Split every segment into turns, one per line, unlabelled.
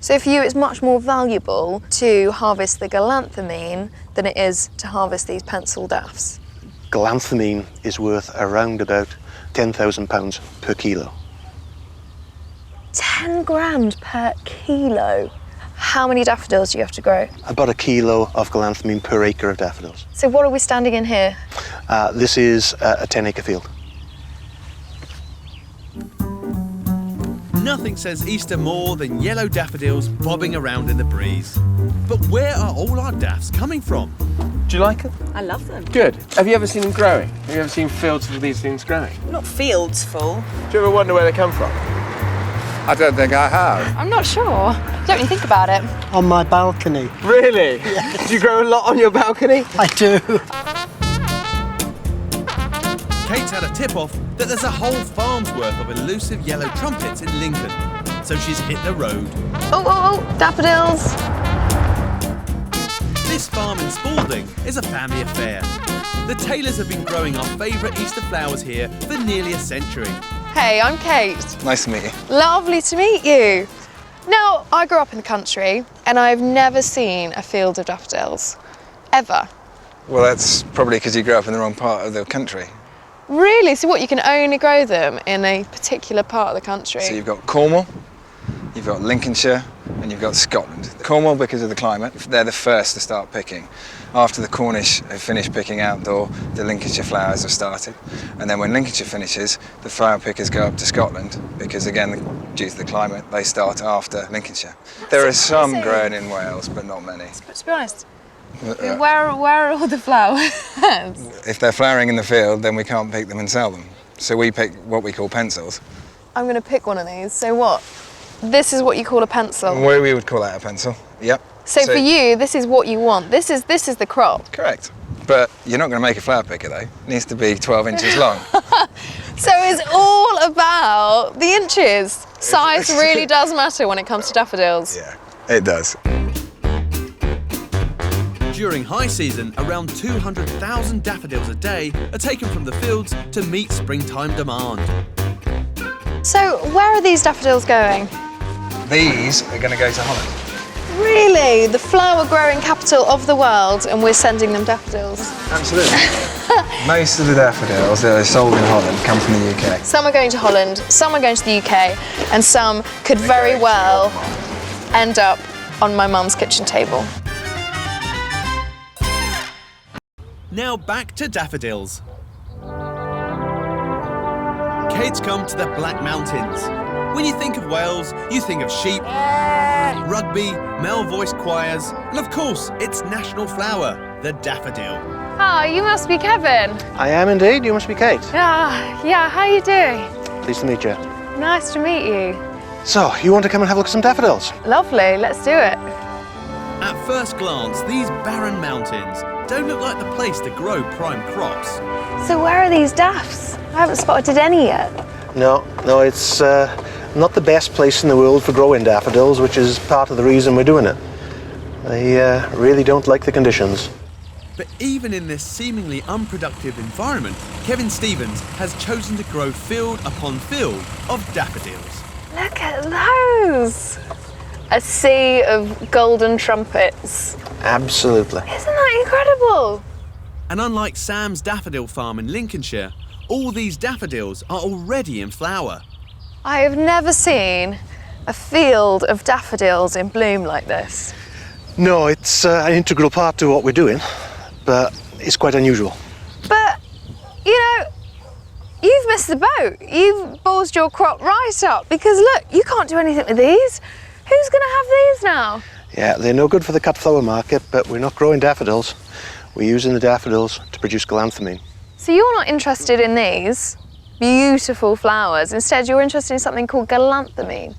So for you, it's much more valuable to harvest the galanthemine than it is to harvest these pencil daffs?
Galanthemine is worth around about £10,000 per kilo.
10 grand per kilo? How many daffodils do you have to grow?
About a kilo of galanthemine per acre of daffodils.
So what are we standing in here?
This is a 10-acre field.
Nothing says Easter more than yellow daffodils bobbing around in the breeze. But where are all our daffs coming from?
Do you like them?
I love them.
Good. Have you ever seen them growing? Have you ever seen fields of these things growing?
Not fields full.
Do you ever wonder where they come from?
I don't think I have.
I'm not sure. Don't really think about it.
On my balcony.
Really?
Yes.
Do you grow a lot on your balcony?
I do.
Kate's had a tip-off that there's a whole farm's worth of elusive yellow trumpets in Lincoln. So she's hit the road.
Oh, daffodils!
This farm in Spalding is a family affair. The Taylors have been growing our favourite Easter flowers here for nearly a century.
Hey, I'm Kate.
Nice to meet you.
Lovely to meet you. Now, I grew up in the country and I've never seen a field of daffodils. Ever.
Well, that's probably because you grew up in the wrong part of the country.
Really? So what, you can only grow them in a particular part of the country?
So you've got Cornwall, you've got Lincolnshire, and you've got Scotland. Cornwall, because of the climate, they're the first to start picking. After the Cornish have finished picking outdoor, the Lincolnshire flowers have started. And then when Lincolnshire finishes, the flower pickers go up to Scotland, because again, due to the climate, they start after Lincolnshire. There are some grown in Wales, but not many.
But to be honest, where are all the flowers?
If they're flowering in the field, then we can't pick them and sell them. So we pick what we call pencils.
I'm going to pick one of these. So what? This is what you call a pencil?
We would call that a pencil, yep.
So for you, this is what you want. This is the crop.
Correct. But you're not going to make a flower picker, though. It needs to be 12 inches long.
So it's all about the inches. Size really does matter when it comes to daffodils.
Yeah, it does.
During high season, around 200,000 daffodils a day are taken from the fields to meet springtime demand.
So where are these daffodils going?
These are going to go to Holland.
Really? The flower growing capital of the world, and we're sending them daffodils?
Absolutely. Most of the daffodils that are sold in Holland come from the UK.
Some are going to Holland, some are going to the UK, and some could very well end up on my mum's kitchen table.
Now back to daffodils. Kate's come to the Black Mountains. When you think of Wales, you think of sheep, rugby, male-voiced choirs, and of course, its national flower, the daffodil.
Ah, you must be Kevin.
I am indeed. You must be Kate.
Yeah, how you doing?
Pleased to meet you.
Nice to meet you.
So, you want to come and have a look at some daffodils?
Lovely, let's do it.
At first glance, these barren mountains don't look like the place to grow prime crops.
So where are these daffs? I haven't spotted any yet.
No, it's not the best place in the world for growing daffodils, which is part of the reason we're doing it. They really don't like the conditions.
But even in this seemingly unproductive environment, Kevin Stevens has chosen to grow field upon field of daffodils.
Look at those! A sea of golden trumpets.
Absolutely.
Isn't that incredible?
And unlike Sam's daffodil farm in Lincolnshire, all these daffodils are already in flower.
I have never seen a field of daffodils in bloom like this.
No, it's an integral part to what we're doing, but it's quite unusual.
But, you know, you've missed the boat. You've ballsed your crop right up because look, you can't do anything with these. Who's going to have these now?
Yeah, they're no good for the cut flower market, but we're not growing daffodils. We're using the daffodils to produce galanthemine.
So you're not interested in these beautiful flowers. Instead, you're interested in something called galanthemine.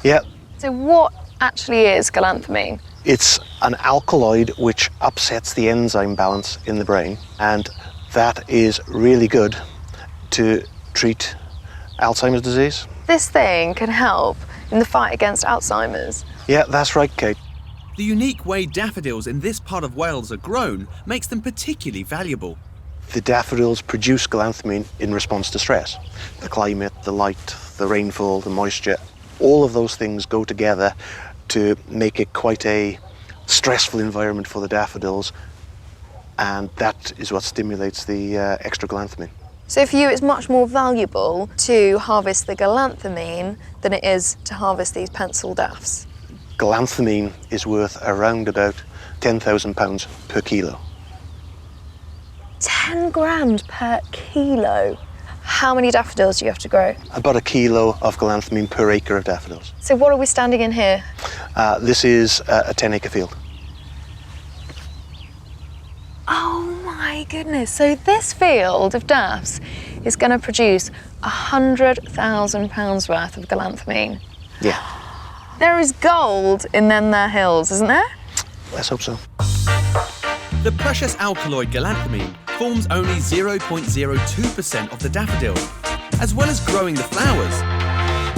Yeah.
So what actually is galanthemine?
It's an alkaloid which upsets the enzyme balance in the brain, and that is really good to treat Alzheimer's disease.
This thing can help in the fight against Alzheimer's.
Yeah, that's right, Kate.
The unique way daffodils in this part of Wales are grown makes them particularly valuable.
The daffodils produce galanthemine in response to stress. The climate, the light, the rainfall, the moisture, all of those things go together to make it quite a stressful environment for the daffodils, and that is what stimulates the extra galantamine.
So for you, it's much more valuable to harvest the galantamine than it is to harvest these pencil daffs.
Galantamine is worth around about £10,000 per kilo.
10 grand per kilo. How many daffodils do you have to grow?
About a kilo of galantamine per acre of daffodils.
So what are we standing in here?
This is a 10-acre field.
Oh my goodness. So this field of daffs is going to produce £100,000 worth of galantamine.
Yeah,
There is gold in them there hills, isn't there?
let's hope so.
The precious alkaloid galantamine forms only 0.02% of the daffodil. As well as growing the flowers,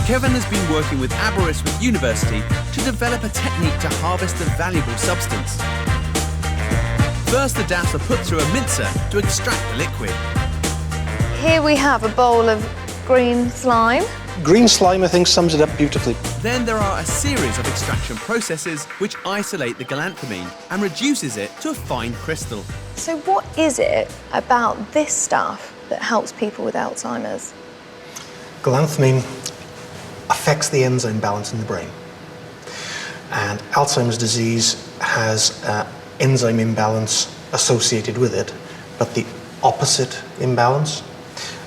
Kevin has been working with Aberystwyth University to develop a technique to harvest the valuable substance. First, the daffs are put through a mincer to extract the liquid.
Here we have a bowl of green slime.
Green slime, I think, sums it up beautifully.
Then there are a series of extraction processes which isolate the galantamine and reduces it to a fine crystal.
So what is it about this stuff that helps people with Alzheimer's?
Galantamine affects the enzyme balance in the brain. And Alzheimer's disease has enzyme imbalance associated with it, but the opposite imbalance.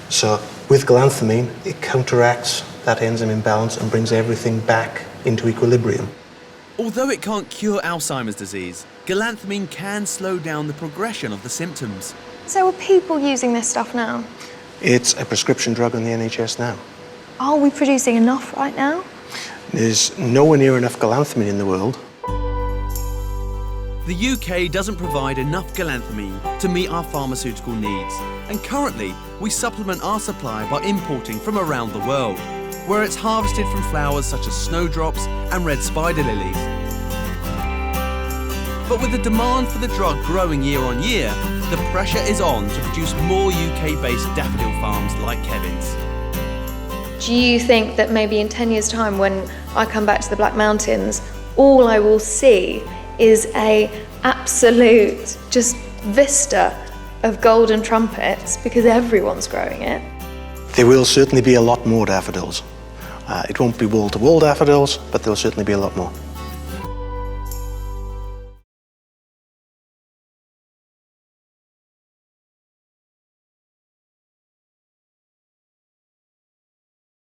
So with galantamine, it counteracts that enzyme imbalance and brings everything back into equilibrium.
Although it can't cure Alzheimer's disease, galantamine can slow down the progression of the symptoms.
So are people using this stuff now?
It's a prescription drug on the NHS now.
Are we producing enough right now?
There's nowhere near enough galantamine in the world.
The UK doesn't provide enough galantamine to meet our pharmaceutical needs, and currently we supplement our supply by importing from around the world, where it's harvested from flowers such as snowdrops and red spider lilies. But with the demand for the drug growing year on year, the pressure is on to produce more UK-based daffodil farms like Kevin's.
Do you think that maybe in 10 years' time, when I come back to the Black Mountains, all I will see is a absolute just vista of golden trumpets because everyone's growing it?
There will certainly be a lot more daffodils. It won't be wall-to-wall daffodils, but there'll certainly be a lot more.